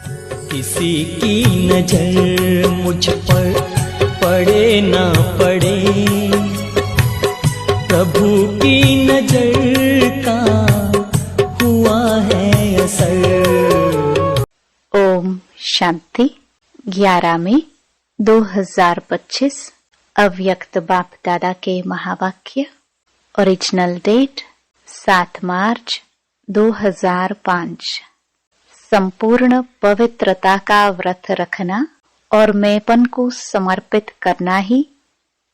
किसी की नजर मुझ पर पड़े ना पड़े, प्रभु की नजर का हुआ है असर। ओम शांति। 11 मई 2025 अव्यक्त बाप दादा के महावाक्य। ओरिजिनल डेट 7 मार्च 2005। संपूर्ण पवित्रता का व्रत रखना और मैंपन को समर्पित करना ही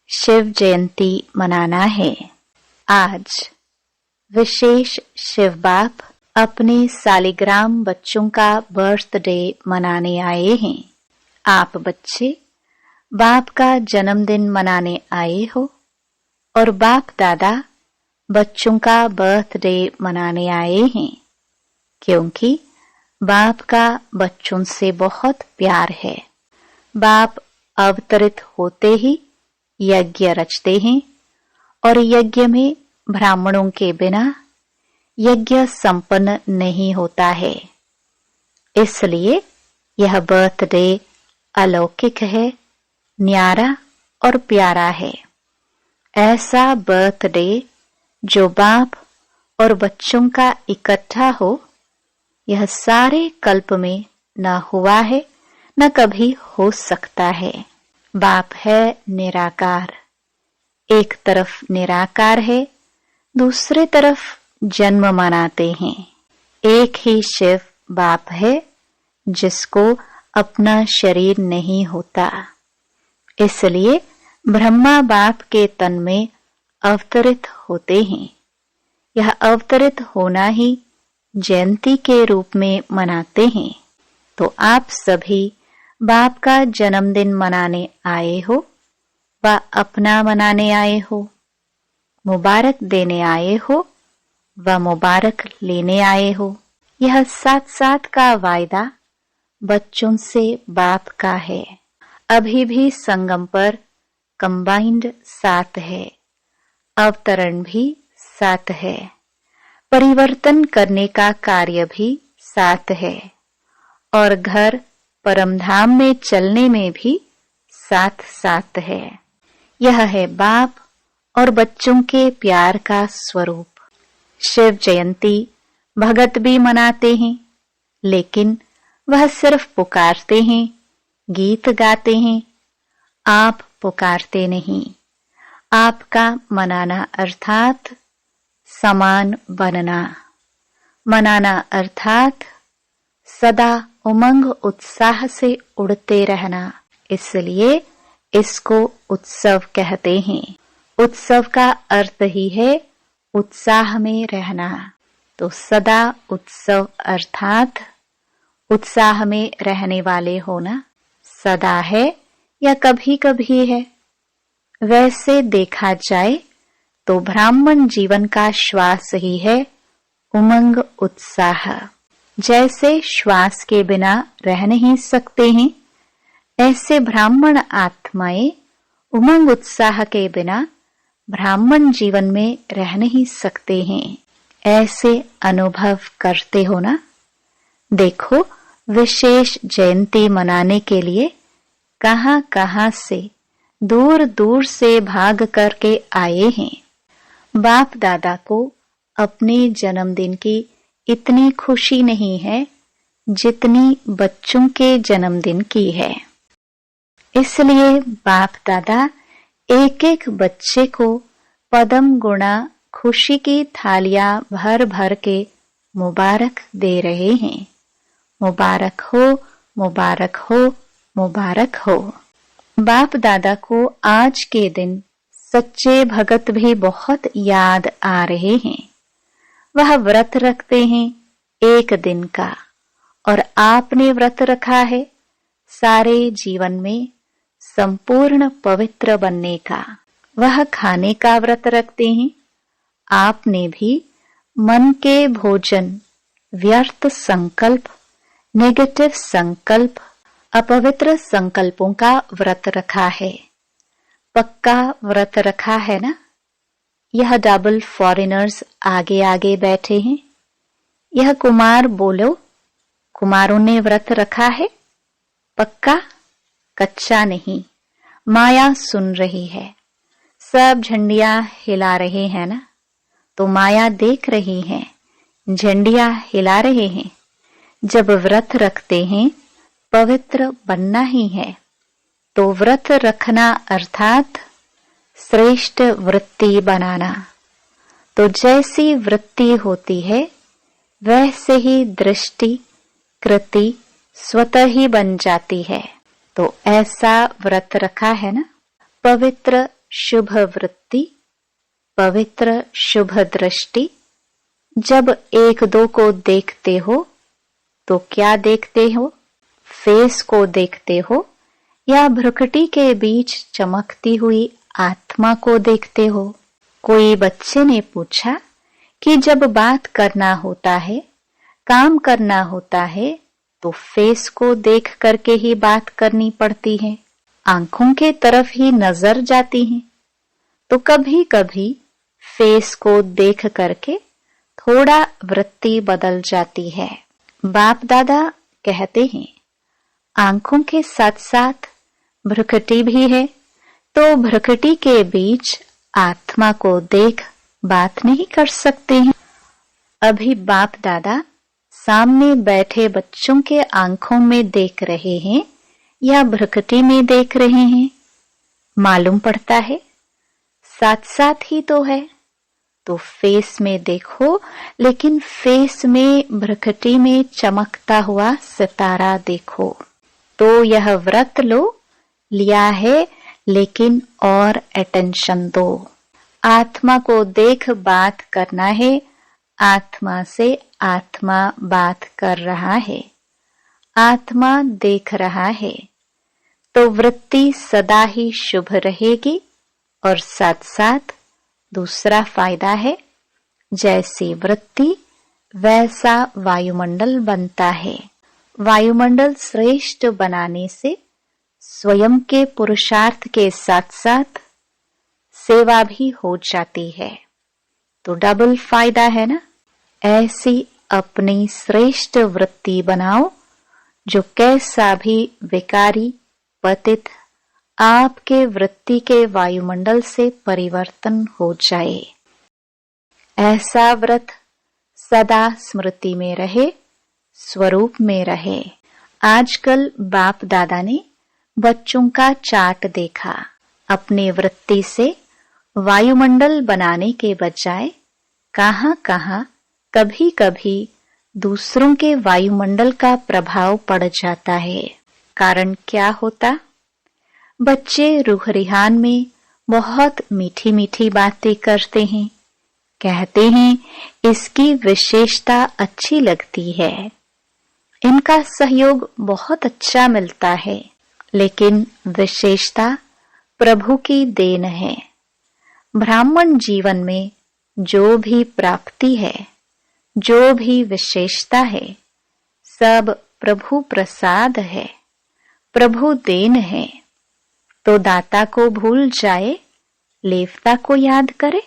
शिव जयंती मनाना है। आज विशेष शिव बाप अपने सालिग्राम बच्चों का बर्थडे मनाने आए हैं। आप बच्चे बाप का जन्मदिन मनाने आए हो और बाप दादा बच्चों का बर्थडे मनाने आए हैं, क्योंकि बाप का बच्चों से बहुत प्यार है। बाप अवतरित होते ही यज्ञ रचते हैं और यज्ञ में ब्राह्मणों के बिना यज्ञ संपन्न नहीं होता है। इसलिए यह बर्थडे अलौकिक है, न्यारा और प्यारा है। ऐसा बर्थडे जो बाप और बच्चों का इकट्ठा हो, यह सारे कल्प में न हुआ है, न कभी हो सकता है। बाप है निराकार। एक तरफ निराकार है, दूसरे तरफ जन्म मनाते हैं। एक ही शिव बाप है जिसको अपना शरीर नहीं होता। इसलिए ब्रह्मा बाप के तन में अवतरित होते हैं। यह अवतरित होना ही जयंती के रूप में मनाते हैं। तो आप सभी बाप का जन्मदिन मनाने आए हो व अपना मनाने आए हो, मुबारक देने आए हो व मुबारक लेने आए हो। यह साथ साथ का वायदा बच्चों से बाप का है। अभी भी संगम पर कंबाइंड साथ है, अवतरण भी साथ है, परिवर्तन करने का कार्य भी साथ है और घर परमधाम में चलने में भी साथ साथ है। यह है बाप और बच्चों के प्यार का स्वरूप। शिव जयंती भगत भी मनाते हैं, लेकिन वह सिर्फ पुकारते हैं, गीत गाते हैं। आप पुकारते नहीं। आपका मनाना अर्थात समान बनना, मनाना अर्थात सदा उमंग उत्साह से उड़ते रहना। इसलिए इसको उत्सव कहते हैं। उत्सव का अर्थ ही है उत्साह में रहना। तो सदा उत्सव अर्थात उत्साह में रहने वाले होना सदा है या कभी कभी है। वैसे देखा जाए तो ब्राह्मण जीवन का श्वास ही है उमंग उत्साह। जैसे श्वास के बिना रह नहीं सकते हैं, ऐसे ब्राह्मण आत्माएं उमंग उत्साह के बिना ब्राह्मण जीवन में रह नहीं सकते हैं। ऐसे अनुभव करते हो ना। देखो, विशेष जयंती मनाने के लिए कहां कहां से दूर दूर से भाग करके आए हैं। बाप दादा को अपने जन्मदिन की इतनी खुशी नहीं है जितनी बच्चों के जन्मदिन की है। इसलिए बाप दादा एक एक बच्चे को पदम गुणा खुशी की थालियां भर भर के मुबारक दे रहे हैं। मुबारक हो, मुबारक हो, मुबारक हो। बाप दादा को आज के दिन सच्चे भगत भी बहुत याद आ रहे हैं। वह व्रत रखते हैं एक दिन का, और आपने व्रत रखा है सारे जीवन में संपूर्ण पवित्र बनने का। वह खाने का व्रत रखते हैं। आपने भी मन के भोजन, व्यर्थ संकल्प, नेगेटिव संकल्प, अपवित्र संकल्पों का व्रत रखा है। पक्का व्रत रखा है ना। यह डबल फॉरेनर्स आगे आगे बैठे हैं। यह कुमार बोलो, कुमारों ने व्रत रखा है, पक्का, कच्चा नहीं। माया सुन रही है, सब झंडियां हिला रहे हैं ना, तो माया देख रही है, झंडियां हिला रहे हैं। जब व्रत रखते हैं पवित्र बनना ही है, तो व्रत रखना अर्थात श्रेष्ठ वृत्ति बनाना। तो जैसी वृत्ति होती है वैसे ही दृष्टि कृति स्वतः ही बन जाती है। तो ऐसा व्रत रखा है ना, पवित्र शुभ वृत्ति, पवित्र शुभ दृष्टि। जब एक दो को देखते हो तो क्या देखते हो? फेस को देखते हो या भ्रुकुटी के बीच चमकती हुई आत्मा को देखते हो? कोई बच्चे ने पूछा कि जब बात करना होता है, काम करना होता है, तो फेस को देख करके ही बात करनी पड़ती है, आंखों के तरफ ही नजर जाती है। तो कभी कभी फेस को देख करके थोड़ा वृत्ति बदल जाती है। बाप दादा कहते हैं आंखों के साथ साथ भ्रुकुटी भी है, तो भ्रुकुटी के बीच आत्मा को देख बात नहीं कर सकते हैं। अभी बाप दादा सामने बैठे बच्चों के आंखों में देख रहे हैं या भ्रुकुटी में देख रहे हैं? मालूम पड़ता है साथ साथ ही तो है। तो फेस में देखो, लेकिन फेस में भ्रुकुटी में चमकता हुआ सितारा देखो। तो यह व्रत लो, लिया है, लेकिन और अटेंशन दो। आत्मा को देख बात करना है, आत्मा से आत्मा बात कर रहा है, आत्मा देख रहा है। तो वृत्ति सदा ही शुभ रहेगी। और साथ साथ दूसरा फायदा है, जैसी वृत्ति वैसा वायुमंडल बनता है। वायुमंडल श्रेष्ठ बनाने से स्वयं के पुरुषार्थ के साथ साथ सेवा भी हो जाती है। तो डबल फायदा है ना। ऐसी अपनी श्रेष्ठ वृत्ति बनाओ जो कैसा भी विकारी पतित आपके वृत्ति के वायुमंडल से परिवर्तन हो जाए। ऐसा व्रत सदा स्मृति में रहे, स्वरूप में रहे। आजकल बाप दादा ने बच्चों का चार्ट देखा। अपने वृत्ति से वायुमंडल बनाने के बजाय कहां कहां कभी कभी दूसरों के वायुमंडल का प्रभाव पड़ जाता है। कारण क्या होता? बच्चे रूह रिहान में बहुत मीठी मीठी बातें करते हैं, कहते हैं इसकी विशेषता अच्छी लगती है, इनका सहयोग बहुत अच्छा मिलता है। लेकिन विशेषता प्रभु की देन है। ब्राह्मण जीवन में जो भी प्राप्ति है, जो भी विशेषता है, सब प्रभु प्रसाद है, प्रभु देन है। तो दाता को भूल जाए, लेवता को याद करे।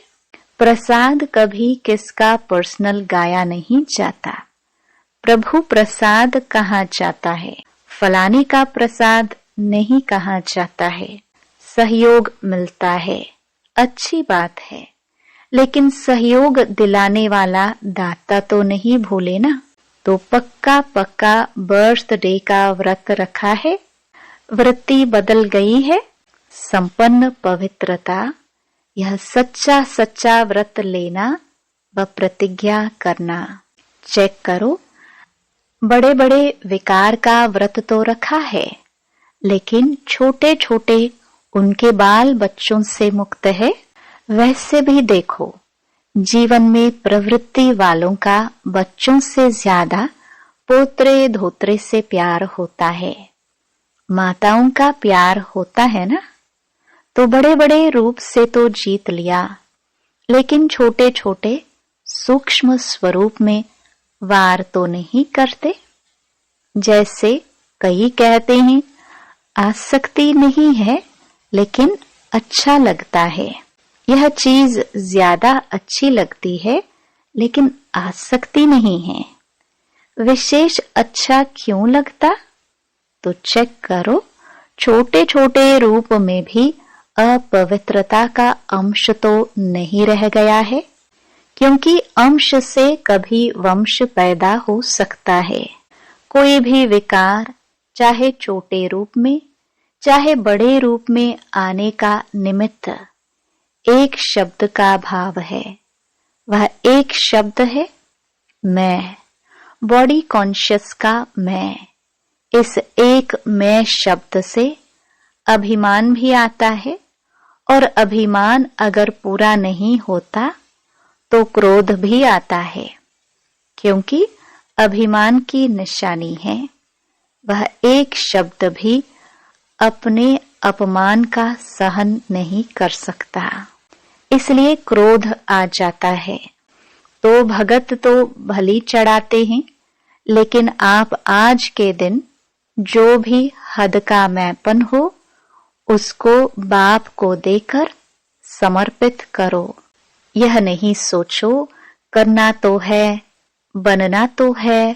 प्रसाद कभी किसका पर्सनल गाया नहीं जाता। प्रभु प्रसाद कहा जाता है, फलाने का प्रसाद नहीं कहा जाता है। सहयोग मिलता है, अच्छी बात है, लेकिन सहयोग दिलाने वाला दाता तो नहीं भूले ना। तो पक्का पक्का बर्थडे का व्रत रखा है, वृत्ति बदल गई है, संपन्न पवित्रता, यह सच्चा सच्चा व्रत लेना व प्रतिज्ञा करना। चेक करो, बड़े बड़े विकार का व्रत तो रखा है, लेकिन छोटे छोटे उनके बाल बच्चों से मुक्त है। वैसे भी देखो, जीवन में प्रवृत्ति वालों का बच्चों से ज्यादा पोत्रे धोत्रे से प्यार होता है। माताओं का प्यार होता है ना। तो बड़े बड़े रूप से तो जीत लिया, लेकिन छोटे छोटे सूक्ष्म स्वरूप में वार तो नहीं करते। जैसे कई कहते हैं आसक्ति नहीं है, लेकिन अच्छा लगता है। यह चीज ज्यादा अच्छी लगती है, लेकिन आसक्ति नहीं है। विशेष अच्छा क्यों लगता? तो चेक करो, छोटे छोटे रूप में भी अपवित्रता का अंश तो नहीं रह गया है, क्योंकि अंश से कभी वंश पैदा हो सकता है। कोई भी विकार चाहे छोटे रूप में चाहे बड़े रूप में आने का निमित्त एक शब्द का भाव है। वह एक शब्द है मैं, बॉडी कॉन्शियस का मैं। इस एक मैं शब्द से अभिमान भी आता है, और अभिमान अगर पूरा नहीं होता तो क्रोध भी आता है, क्योंकि अभिमान की निशानी है। वह एक शब्द भी अपने अपमान का सहन नहीं कर सकता, इसलिए क्रोध आ जाता है। तो भगत तो भली चढ़ाते हैं, लेकिन आप आज के दिन जो भी हद का मैपन हो उसको बाप को देकर समर्पित करो। यह नहीं सोचो करना तो है, बनना तो है,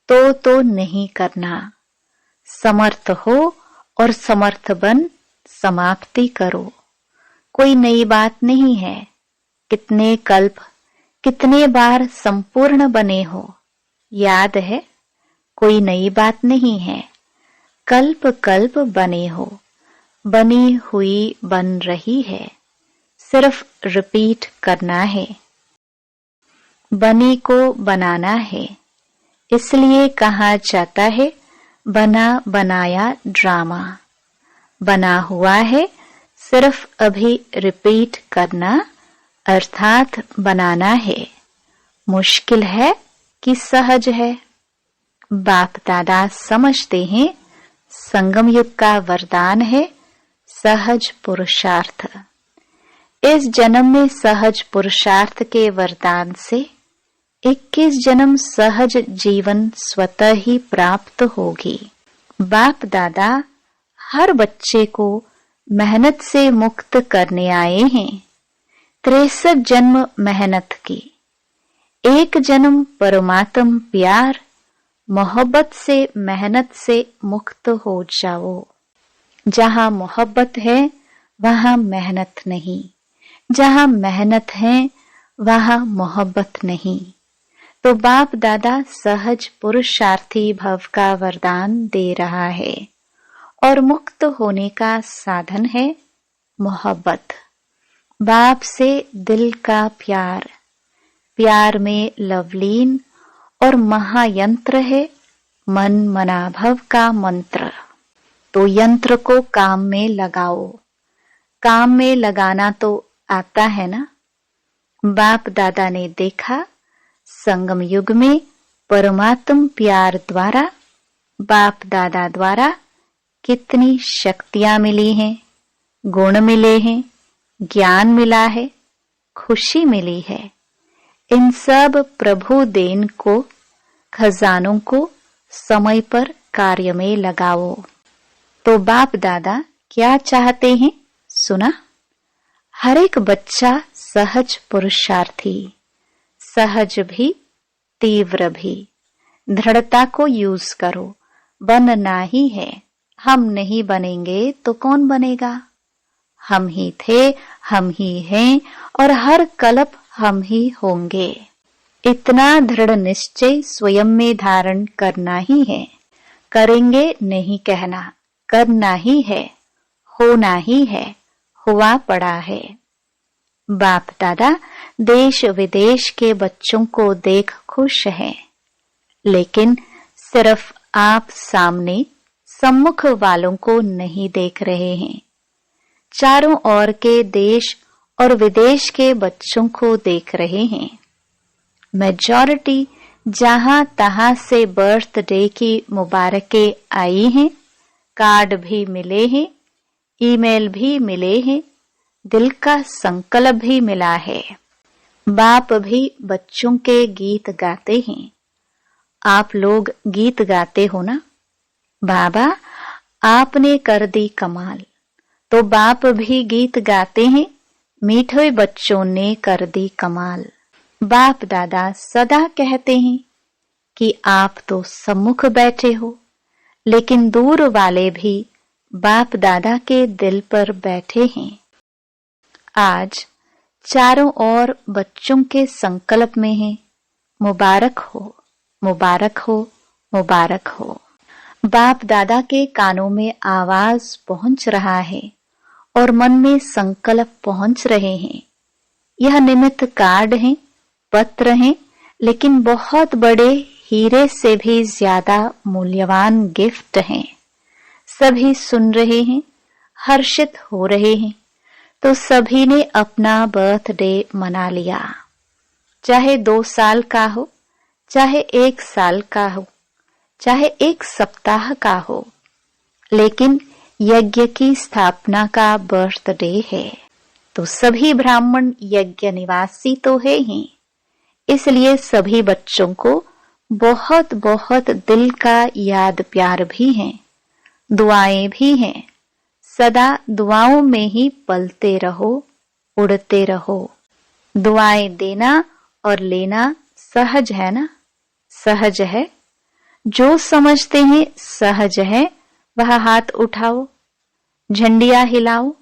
तो नहीं करना। समर्थ हो और समर्थ बन समाप्ति करो। कोई नई बात नहीं है। कितने कल्प, कितने बार संपूर्ण बने हो, याद है? कोई नई बात नहीं है। कल्प कल्प बने हो, बनी हुई बन रही है, सिर्फ रिपीट करना है। बनी को बनाना है, इसलिए कहा जाता है बना बनाया ड्रामा। बना हुआ है, सिर्फ अभी रिपीट करना अर्थात बनाना है। मुश्किल है कि सहज है? बाप दादा समझते हैं संगम युग का वरदान है सहज पुरुषार्थ। इस जन्म में सहज पुरुषार्थ के वरदान से 21 जन्म सहज जीवन स्वतः ही प्राप्त होगी। बाप दादा हर बच्चे को मेहनत से मुक्त करने आए हैं। 63 जन्म मेहनत की, एक जन्म परमात्म प्यार मोहब्बत से मेहनत से मुक्त हो जाओ। जहां मोहब्बत है वहां मेहनत नहीं, जहां मेहनत है वहां मोहब्बत नहीं। तो बाप दादा सहज पुरुषार्थी भव का वरदान दे रहा है, और मुक्त होने का साधन है मोहब्बत। बाप से दिल का प्यार, प्यार में लवलीन और महायंत्र है मन मनाभव का मंत्र। तो यंत्र को काम में लगाओ। काम में लगाना तो आता है ना? बाप दादा ने देखा संगम युग में परमात्म प्यार द्वारा बाप दादा द्वारा कितनी शक्तियां मिली हैं, गुण मिले हैं, ज्ञान मिला है, खुशी मिली है। इन सब प्रभु देन को, खजानों को समय पर कार्य में लगाओ। तो बाप दादा क्या चाहते हैं सुना? हर एक बच्चा सहज पुरुषार्थी, सहज भी तीव्र भी। दृढ़ता को यूज करो, बनना ही है। हम नहीं बनेंगे तो कौन बनेगा? हम ही थे, हम ही हैं और हर कल्प हम ही होंगे। इतना दृढ़ निश्चय स्वयं में धारण करना ही है। करेंगे नहीं कहना, करना ही है, होना ही है, हुआ पड़ा है। बाप दादा देश विदेश के बच्चों को देख खुश हैं, लेकिन सिर्फ आप सामने सम्मुख वालों को नहीं देख रहे हैं। चारों ओर के देश और विदेश के बच्चों को देख रहे हैं। मेजॉरिटी जहां तहां से बर्थडे की मुबारकें आई हैं, कार्ड भी मिले हैं, ईमेल भी मिले हैं, दिल का संकल्प भी मिला है। बाप भी बच्चों के गीत गाते हैं। आप लोग गीत गाते हो ना? बाबा आपने कर दी कमाल। तो बाप भी गीत गाते हैं, मीठे बच्चों ने कर दी कमाल। बाप दादा सदा कहते हैं कि आप तो सम्मुख बैठे हो, लेकिन दूर वाले भी बाप दादा के दिल पर बैठे हैं। आज चारों ओर बच्चों के संकल्प में है, मुबारक हो, मुबारक हो, मुबारक हो। बाप दादा के कानों में आवाज पहुंच रहा है और मन में संकल्प पहुंच रहे हैं। यह निमित्त कार्ड हैं, पत्र हैं, लेकिन बहुत बड़े हीरे से भी ज्यादा मूल्यवान गिफ्ट हैं। सभी सुन रहे हैं, हर्षित हो रहे हैं। तो सभी ने अपना बर्थडे मना लिया, चाहे 2 साल का हो, चाहे 1 साल का हो, चाहे 1 सप्ताह का हो, लेकिन यज्ञ की स्थापना का बर्थडे है। तो सभी ब्राह्मण यज्ञ निवासी तो है ही, इसलिए सभी बच्चों को बहुत बहुत दिल का याद प्यार भी है, दुआएं भी हैं। सदा दुआओं में ही पलते रहो, उड़ते रहो। दुआएं देना और लेना सहज है ना, सहज है। जो समझते हैं सहज है वह हाथ उठाओ, झंडियां हिलाओ।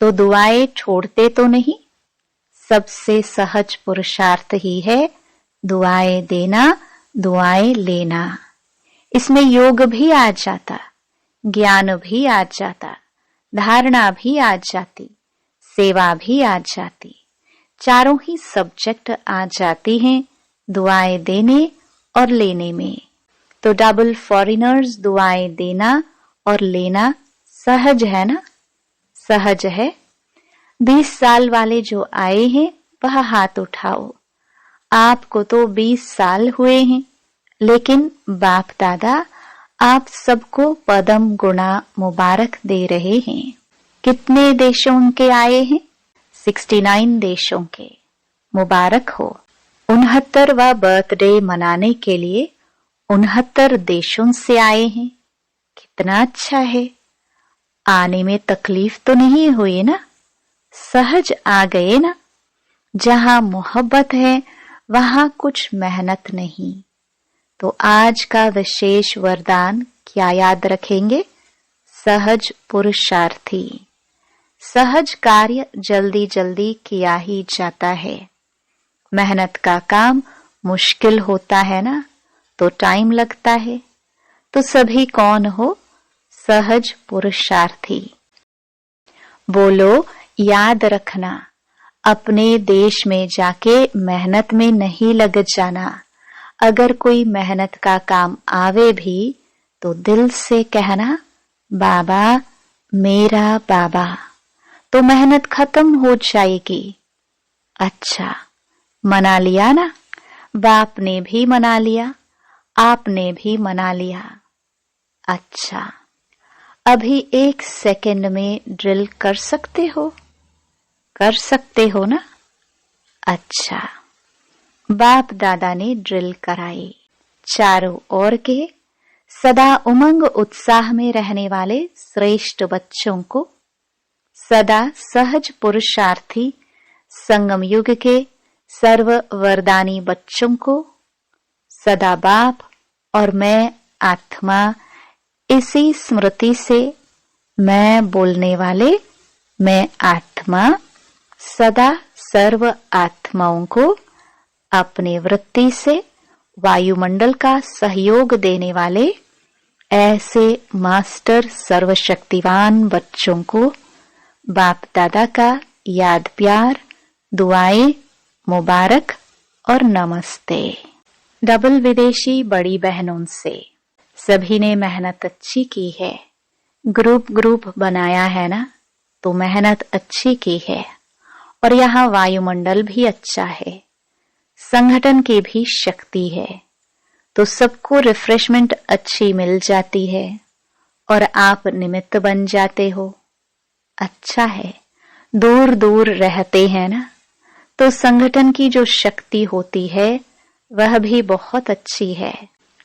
तो दुआएं छोड़ते तो नहीं। सबसे सहज पुरुषार्थ ही है दुआएं देना, दुआएं लेना। इसमें योग भी आ जाता, ज्ञान भी आ जाता, धारणा भी आ जाती, सेवा भी आ जाती। चारों ही सब्जेक्ट आ जाती हैं दुआएं देने और लेने में। तो डबल फॉरेनर्स दुआएं देना और लेना सहज है ना, सहज है। 20 साल वाले जो आए हैं वह हाथ उठाओ। आपको तो 20 साल हुए हैं, लेकिन बाप दादा आप सबको पदम गुणा मुबारक दे रहे हैं। कितने देशों के आए हैं? 69 देशों के। मुबारक हो। 69वां बर्थडे मनाने के लिए 69 देशों से आए हैं। कितना अच्छा है। आने में तकलीफ तो नहीं हुई ना, सहज आ गए ना। जहां मोहब्बत है वहां कुछ मेहनत नहीं। तो आज का विशेष वरदान क्या याद रखेंगे? सहज पुरुषार्थी। सहज कार्य जल्दी जल्दी किया ही जाता है। मेहनत का काम मुश्किल होता है ना, तो टाइम लगता है। तो सभी कौन हो? सहज पुरुषार्थी। बोलो याद रखना, अपने देश में जाके मेहनत में नहीं लग जाना। अगर कोई मेहनत का काम आवे भी तो दिल से कहना बाबा मेरा बाबा, तो मेहनत खत्म हो जाएगी। अच्छा, मना लिया ना? बाप ने भी मना लिया, आपने भी मना लिया। अच्छा, अभी 1 सेकंड में ड्रिल कर सकते हो? कर सकते हो ना? अच्छा, बाप दादा ने ड्रिल कराई। चारों ओर के सदा उमंग उत्साह में रहने वाले श्रेष्ठ बच्चों को, सदा सहज पुरुषार्थी संगम युग के सर्व वरदानी बच्चों को, सदा बाप और मैं आत्मा, इसी स्मृति से मैं बोलने वाले मैं आत्मा, सदा सर्व आत्माओं को अपने वृत्ति से वायुमंडल का सहयोग देने वाले ऐसे मास्टर सर्वशक्तिवान बच्चों को बाप दादा का याद प्यार, दुआएं, मुबारक और नमस्ते। डबल विदेशी बड़ी बहनों से सभी ने मेहनत अच्छी की है। ग्रुप बनाया है ना, तो मेहनत अच्छी की है। और यहाँ वायुमंडल भी अच्छा है, संगठन की भी शक्ति है, तो सबको रिफ्रेशमेंट अच्छी मिल जाती है और आप निमित्त बन जाते हो। अच्छा है। दूर दूर रहते हैं ना, तो संगठन की जो शक्ति होती है वह भी बहुत अच्छी है।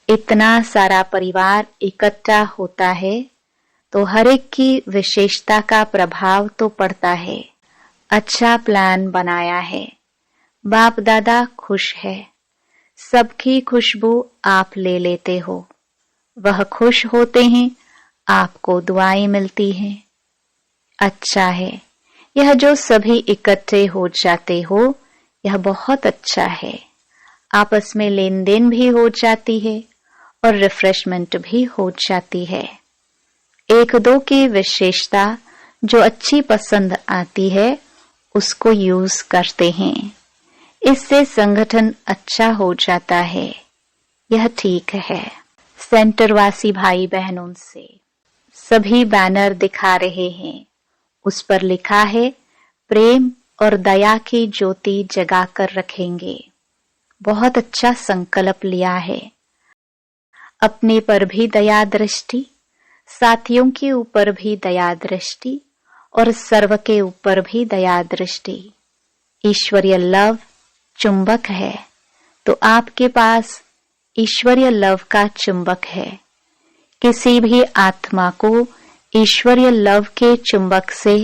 इतना सारा परिवार इकट्ठा होता है तो हर एक की विशेषता का प्रभाव तो पड़ता है। अच्छा प्लान बनाया है, बाप दादा खुश है। सबकी खुशबू आप ले लेते हो, वह खुश होते हैं, आपको दुआएं मिलती हैं। अच्छा है, यह जो सभी इकट्ठे हो जाते हो, यह बहुत अच्छा है। आपस में लेन देन भी हो जाती है और रिफ्रेशमेंट भी हो जाती है। एक दो की विशेषता जो अच्छी पसंद आती है उसको यूज करते हैं, इससे संगठन अच्छा हो जाता है। यह ठीक है। सेंटरवासी भाई बहनों से सभी बैनर दिखा रहे हैं, उस पर लिखा है प्रेम और दया की ज्योति जगाकर रखेंगे। बहुत अच्छा संकल्प लिया है। अपने पर भी दया दृष्टि, साथियों के ऊपर भी दया दृष्टि और सर्व के ऊपर भी दया दृष्टि। ईश्वरीय लव चुंबक है, तो आपके पास ईश्वरीय लव का चुंबक है। किसी भी आत्मा को ईश्वरीय लव के चुंबक से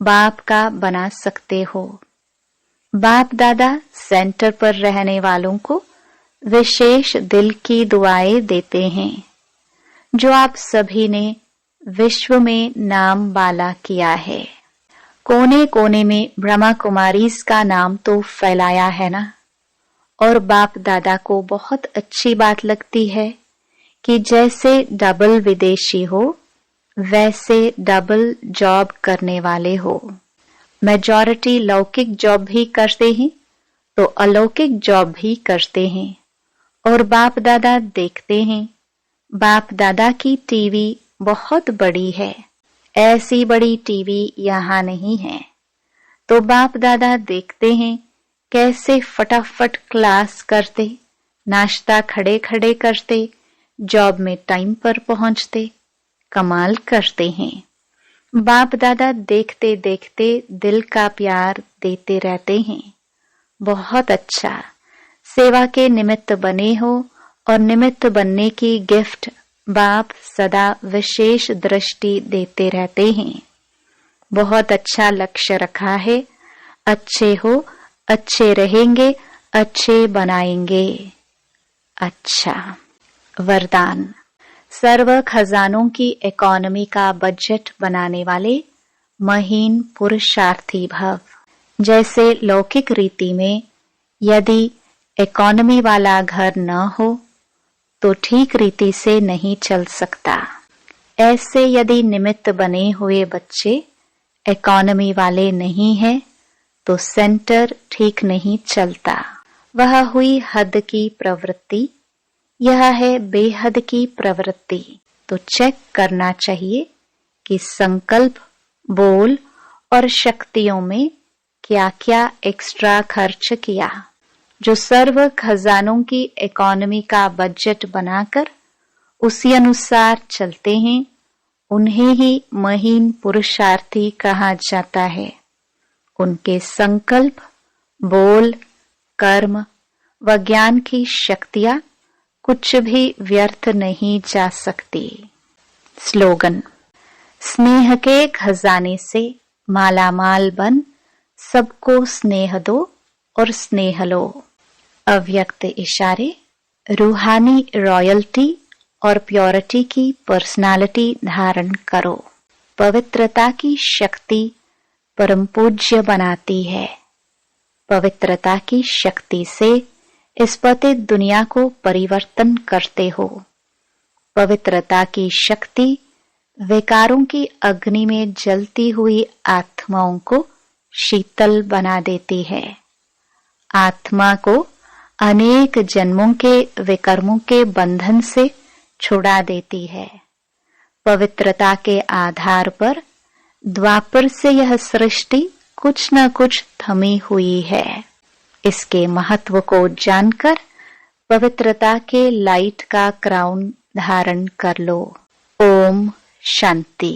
बाप का बना सकते हो। बाप दादा सेंटर पर रहने वालों को विशेष दिल की दुआएं देते हैं, जो आप सभी ने विश्व में नाम बाला किया है। कोने कोने में ब्रह्मा कुमारीज का नाम तो फैलाया है ना। और बाप दादा को बहुत अच्छी बात लगती है कि जैसे डबल विदेशी हो, वैसे डबल जॉब करने वाले हो। मेजॉरिटी लौकिक जॉब भी करते हैं तो अलौकिक जॉब भी करते हैं। और बाप दादा देखते हैं, बाप दादा की टीवी बहुत बड़ी है, ऐसी बड़ी टीवी यहाँ नहीं है। तो बाप दादा देखते हैं कैसे फटाफट क्लास करते, नाश्ता खड़े खड़े करते, जॉब में टाइम पर पहुंचते, कमाल करते हैं। बाप दादा देखते देखते दिल का प्यार देते रहते हैं। बहुत अच्छा, सेवा के निमित्त बने हो और निमित्त बनने की गिफ्ट बाप सदा विशेष दृष्टि देते रहते हैं। बहुत अच्छा लक्ष्य रखा है। अच्छे हो, अच्छे रहेंगे, अच्छे बनाएंगे। अच्छा वरदान। सर्व खजानों की इकोनॉमी का बजट बनाने वाले महीन पुरुषार्थी भव। जैसे लौकिक रीति में यदि इकोनॉमी वाला घर न हो तो ठीक रीति से नहीं चल सकता। ऐसे यदि निमित्त बने हुए बच्चे इकोनॉमी वाले नहीं हैं तो सेंटर ठीक नहीं चलता। वह हुई हद की प्रवृत्ति, यह है बेहद की प्रवृत्ति। तो चेक करना चाहिए कि संकल्प, बोल और शक्तियों में क्या क्या एक्स्ट्रा खर्च किया। जो सर्व खजानों की इकोनॉमी का बजट बनाकर उसी अनुसार चलते हैं, उन्हें ही महीन पुरुषार्थी कहा जाता है। उनके संकल्प, बोल, कर्म व ज्ञान की शक्तियां कुछ भी व्यर्थ नहीं जा सकती। स्लोगन। स्नेह के खजाने से मालामाल बन, सबको स्नेह दो और स्नेह लो। अव्यक्त इशारे। रूहानी रॉयल्टी और प्योरिटी की पर्सनालिटी धारण करो। पवित्रता की शक्ति परम पूज्य बनाती है। पवित्रता की शक्ति से इस पतित दुनिया को परिवर्तन करते हो। पवित्रता की शक्ति विकारों की अग्नि में जलती हुई आत्माओं को शीतल बना देती है। आत्मा को अनेक जन्मों के विकर्मों के बंधन से छुड़ा देती है। पवित्रता के आधार पर द्वापर से यह सृष्टि कुछ न कुछ थमी हुई है। इसके महत्व को जानकर पवित्रता के लाइट का क्राउन धारण कर लो। ओम शांति।